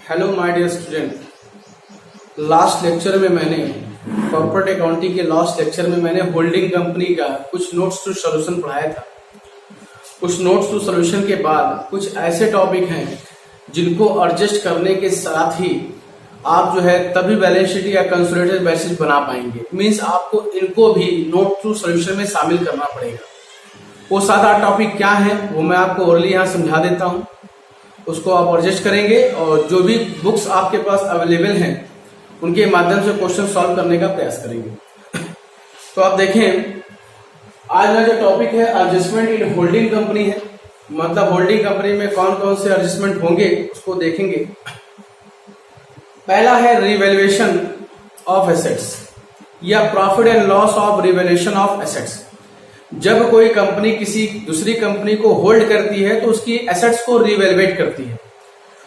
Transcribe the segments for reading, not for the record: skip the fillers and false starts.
Hello my dear student. Last lecture में मैंने corporate accounting के लास्ट लेक्चर में मैंने होल्डिंग कंपनी का कुछ नोट्स टू सॉल्यूशन पढ़ाया था। उस नोट्स टू सॉल्यूशन के बाद कुछ ऐसे टॉपिक हैं जिनको एडजस्ट करने के साथ ही आप जो है तभी बैलेंस शीट या कंसोलिडेटेड बैलेंस शीट बना पाएंगे। मीन्स आपको इनको भी नोट टू सॉल्यूशन में शामिल करना पड़ेगा। वो 7-8 टॉपिक क्या है वो मैं आपको ओरली यहाँ समझा देता हूँ, उसको आप एडजस्ट करेंगे और जो भी बुक्स आपके पास अवेलेबल हैं उनके माध्यम से क्वेश्चन सॉल्व करने का प्रयास करेंगे। तो आप देखें, आज का जो टॉपिक है एडजस्टमेंट इन होल्डिंग कंपनी है। मतलब होल्डिंग कंपनी में कौन कौन से एडजस्टमेंट होंगे उसको देखेंगे। पहला है रिवैल्यूएशन ऑफ एसेट्स या profit and loss of revaluation of assets. जब कोई कंपनी किसी दूसरी कंपनी को होल्ड करती है तो उसकी एसेट्स को रिवैल्यूएट करती है।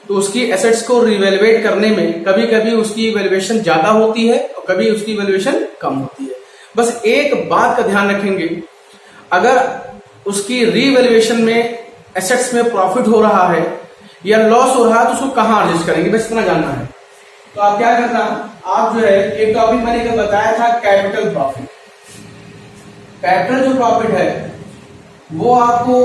तो उसकी एसेट्स को रिवैल्यूएट करने में कभी कभी उसकी वैल्यूएशन ज्यादा होती है और कभी उसकी वैल्यूएशन कम होती है। बस एक बात का ध्यान रखेंगे, अगर उसकी रिवैल्यूएशन में एसेट्स में प्रॉफिट हो रहा है या लॉस हो रहा है तो उसको कहां एडजस्ट करेंगे, बस इतना जानना है। तो आप क्या करना, आप जो है एक टॉपिक मैंने कल बताया था कैपिटल प्रॉफिट। कैपिटल जो प्रॉफिट है वो आपको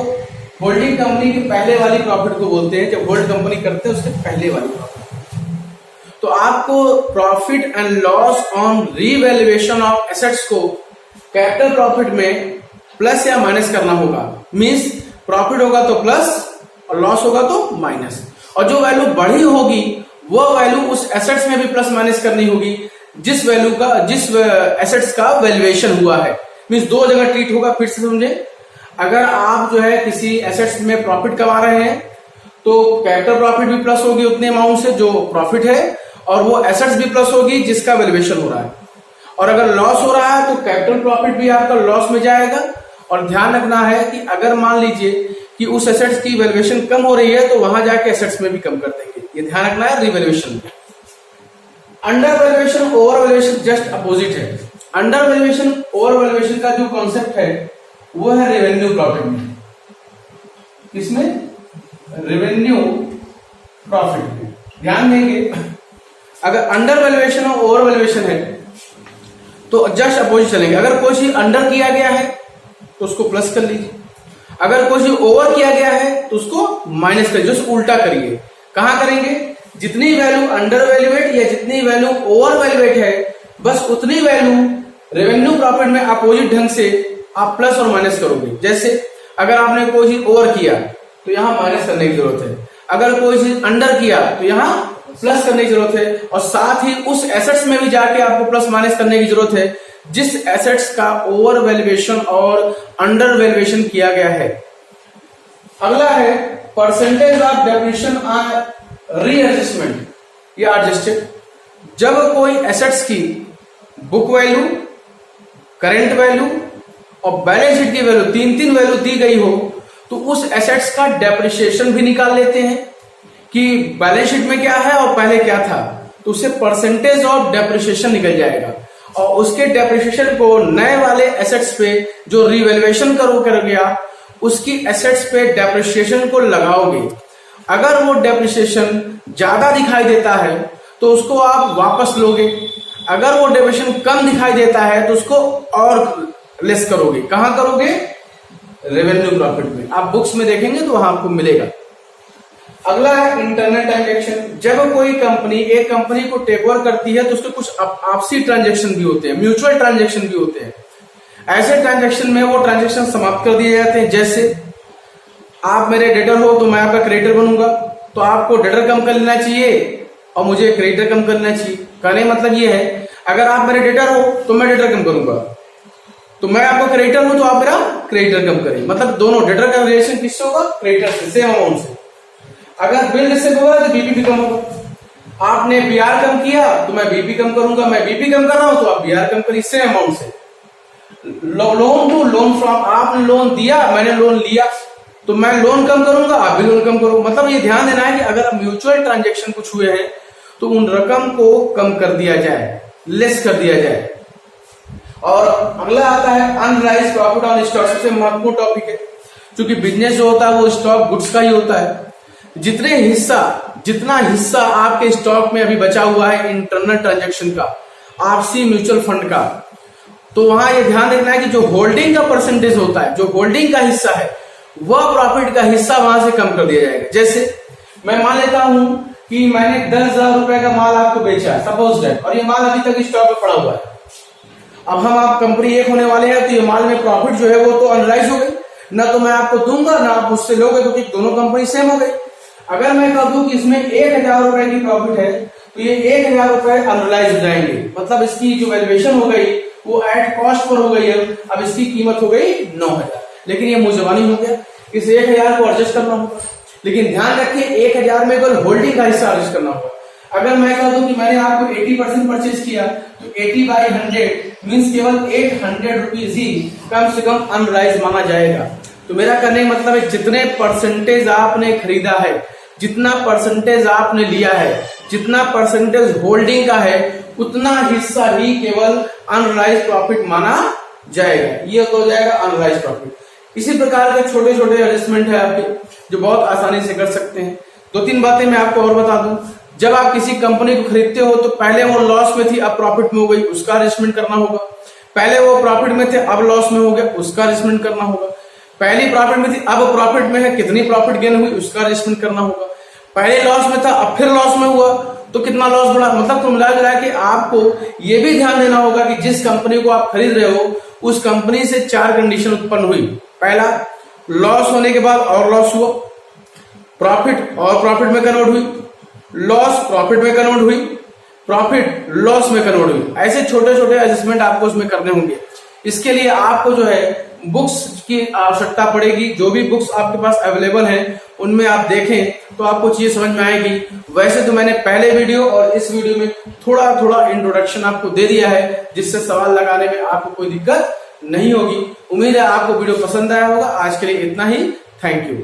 होल्डिंग कंपनी की पहले वाली प्रॉफिट को बोलते हैं। जब होल्ड कंपनी करते हैं उसके पहले वाली प्रॉफिट। तो आपको profit and loss on revaluation of assets को कैपिटल प्रॉफिट में प्लस या माइनस करना होगा। मींस प्रॉफिट होगा तो प्लस और लॉस होगा तो माइनस, और जो वैल्यू बढ़ी होगी वो वैल्यू उस एसेट्स में भी प्लस माइनस करनी होगी जिस एसेट्स का वैल्यूएशन हुआ है। मीन्स दो जगह ट्रीट होगा। फिर से समझे, अगर आप जो है किसी एसेट्स में प्रॉफिट कमा रहे हैं तो कैपिटल प्रॉफिट भी प्लस होगी उतने अमाउंट से जो प्रॉफिट है, और वो एसेट्स भी प्लस होगी जिसका वैल्यूएशन हो रहा है। और अगर लॉस हो रहा है तो कैपिटल प्रॉफिट भी आपका लॉस में जाएगा। और ध्यान रखना है कि अगर मान लीजिए कि उस एसेट्स की वैल्यूएशन कम हो रही है तो वहां जाके एसेट्स में भी कम कर देंगे। ये ध्यान रखना है रिवैल्यूएशन में। Under valuation over valuation just opposite है। अंडर वैल्यूएशन ओवर वैल्यूएशन का जो कॉन्सेप्ट है वो है रेवेन्यू प्रॉफिट में। किसमें? रेवेन्यू प्रॉफिट में। ध्यान देंगे, अगर अंडर वैल्यूएशन और ओवर वैल्यूएशन है तो जस्ट अपोजिट चलेंगे। अगर कोई चीज अंडर किया गया है तो उसको प्लस कर लीजिए, अगर कोई चीज ओवर किया गया है तो उसको माइनस करिए। जो उल्टा करिए। कहां करेंगे? जितनी वैल्यू अंडर वैल्यूएट या जितनी वैल्यू ओवर वैल्यूएट है बस उतनी वैल्यू रेवेन्यू प्रॉफिट में अपोजिट ढंग से आप प्लस और माइनस करोगे। जैसे अगर आपने कोई चीज ओवर किया तो यहां माइनस करने की जरूरत है, अगर कोई चीज अंडर किया तो यहां प्लस करने की जरूरत है, और साथ ही उस एसेट्स में भी जाके आपको प्लस माइनस करने की जरूरत है जिस एसेट्स का ओवर वैल्यूएशन और अंडर वैल्यूएशन किया गया है। अगला है percentage of depreciation on readjustment या एडजस्टेड। जब कोई एसेट्स की बुक वैल्यू, करेंट वैल्यू और बैलेंस शीट की वैल्यू तीन वैल्यू दी गई हो तो उस एसेट्स का डेप्रिसिएशन भी निकाल लेते हैं कि बैलेंस शीट में क्या है और पहले क्या था, तो उससे परसेंटेज ऑफ डेप्रिसिएशन निकल जाएगा। और उसके डेप्रिसिएशन को नए वाले एसेट्स पे जो रिवैल्यूएशन कर गया उसकी एसेट्स पे डेप्रिसिएशन को लगाओगे। अगर वो डेप्रिसिएशन ज्यादा दिखाई देता है तो उसको आप वापस लोगे, अगर वो डेप्रिसिएशन कम दिखाई देता है तो उसको और लेस करोगे। कहां करोगे? रेवेन्यू प्रॉफिट में। आप बुक्स में देखेंगे तो वहां आपको मिलेगा। अगला है इंटरनल ट्रांजैक्शन। जब कोई कंपनी एक कंपनी को टेक ओवर करती है तो उसके कुछ आपसी ट्रांजैक्शन भी होते हैं, म्यूचुअल ट्रांजैक्शन भी होते हैं। ऐसे ट्रांजैक्शन में वो ट्रांजैक्शन समाप्त कर दिए जाते हैं। जैसे आप मेरे डेटर हो तो मैं आपका क्रेडिटर बनूंगा, तो आपको डेटर कम कर लेना चाहिए और मुझे क्रेडिटर कम करना चाहिए। कहने मतलब ये है, अगर आप मेरे डेटर हो तो मैं डेटर कम करूंगा, तो मैं आपको क्रेडिटर हूं तो आप मेरा क्रेडिटर कम करें। मतलब दोनों डेटर का रिलेशन किससे होगा? क्रेडिटर से, सेम अमाउंट से। अगर बिल जिससे होगा तो बीपी भी कम होगा। आपने बीआर कम किया तो मैं बीपी कम करूंगा, मैं बीपी कम कर रहा हूं तो आप बीआर कम करिए, सेम अमाउंट से। लोन टू लोन फ्रॉम, आपने लोन दिया मैंने लोन लिया तो मैं लोन कम करूंगा आप भी लोन कम करो। मतलब ये ध्यान देना है कि अगर म्यूचुअल ट्रांजैक्शन कुछ हुए हैं तो उन रकम को कम कर दिया जाए, लेस कर दिया जाए। और अगला आता है अनरियलाइज्ड प्रॉफिट ऑन स्टॉक। सबसे महत्वपूर्ण टॉपिक है, क्योंकि बिजनेस जो होता है वो स्टॉक गुड्स का ही होता है। जितना हिस्सा आपके स्टॉक में अभी बचा हुआ है इंटरनल ट्रांजैक्शन का, आपसी म्यूचुअल फंड का, तो वहां ये ध्यान रखना है कि जो होल्डिंग का परसेंटेज होता है, जो होल्डिंग का हिस्सा है, वह प्रॉफिट का हिस्सा वहां से कम कर दिया जाएगा। जैसे मैं मान लेता हूं कि मैंने 10,000 रुपए का माल आपको बेचा है, सपोज दैट, और ये माल अभी तक स्टॉक में पड़ा हुआ है। अब आप कंपनी एक होने वाले हैं, तो ये माल में प्रॉफिट जो है वो तो अनराइज हो गई, ना तो मैं आपको दूंगा ना आप मुझसे लोगे, क्योंकि दोनों कंपनी सेम हो गई। अगर मैं कह दूं कि इसमें 1,000 रुपए की प्रॉफिट है, तो ये 1,000 रुपए अनराइज हो जाएंगे, मतलब इसकी जो वैल्यूएशन हो गई वो एट कॉस्ट पर हो गई है। अब इसकी कीमत हो गई 9,000, लेकिन ये मुजबानी हो गया, इस 1,000 को एडजस्ट करना होगा। लेकिन ध्यान रखिए 1,000 में केवल होल्डिंग का हिस्सा एडजस्ट करना होगा। अगर मैं कह दूं कि मैंने आपको 80% परचेज किया, तो 80/100 मीन्स केवल 800 रुपीज ही कम से कम अनराइज माना जाएगा। तो मेरा कहने का मतलब है जितने परसेंटेज आपने खरीदा है, जितना परसेंटेज आपने लिया है, जितना परसेंटेज होल्डिंग का है, उतना हिस्सा ही केवल अनराइज प्रॉफिट माना जाएगा। ये हो जाएगा अनराइज प्रॉफिट। इसी प्रकार के छोटे छोटे एडजस्टमेंट है आपके, जो बहुत आसानी से कर सकते हैं। 2-3 बातें मैं आपको और बता दूं। जब आप किसी कंपनी को खरीदते हो तो पहले वो लॉस में थी, अब प्रॉफिट में हो गई, उसका एडजस्टमेंट करना होगा। पहले वो प्रॉफिट में थे, अब लॉस में हो गया, उसका एडजस्टमेंट करना होगा। पहली प्रॉफिट में थी, अब प्रॉफिट में है, कितनी प्रॉफिट गेन हुई, उसका एडजस्टमेंट करना होगा। पहले लॉस में था, अब फिर लॉस में हुआ, तो कितना लॉस बढ़ा। मतलब कुल मिला जुला के आपको ये भी ध्यान देना होगा कि जिस कंपनी को आप खरीद रहे हो, उस कंपनी से 4 कंडीशन उत्पन्न हुई। पहला, लॉस होने के बाद और लॉस हुआ, प्रॉफिट और प्रॉफिट में कन्वर्ट हुई, लॉस प्रॉफिट में कन्वर्ट हुई, प्रॉफिट लॉस में कन्वर्ट हुई। ऐसे छोटे छोटे एडजस्टमेंट आपको उसमें करने होंगे। इसके लिए आपको जो है बुक्स की आवश्यकता पड़ेगी। जो भी बुक्स आपके पास अवेलेबल हैं उनमें आप देखें तो आपको चीज समझ में आएगी। वैसे तो मैंने पहले वीडियो और इस वीडियो में थोड़ा थोड़ा इंट्रोडक्शन आपको दे दिया है, जिससे सवाल लगाने में आपको कोई दिक्कत नहीं होगी। उम्मीद है आपको वीडियो पसंद आया होगा। आज के लिए इतना ही। Thank you.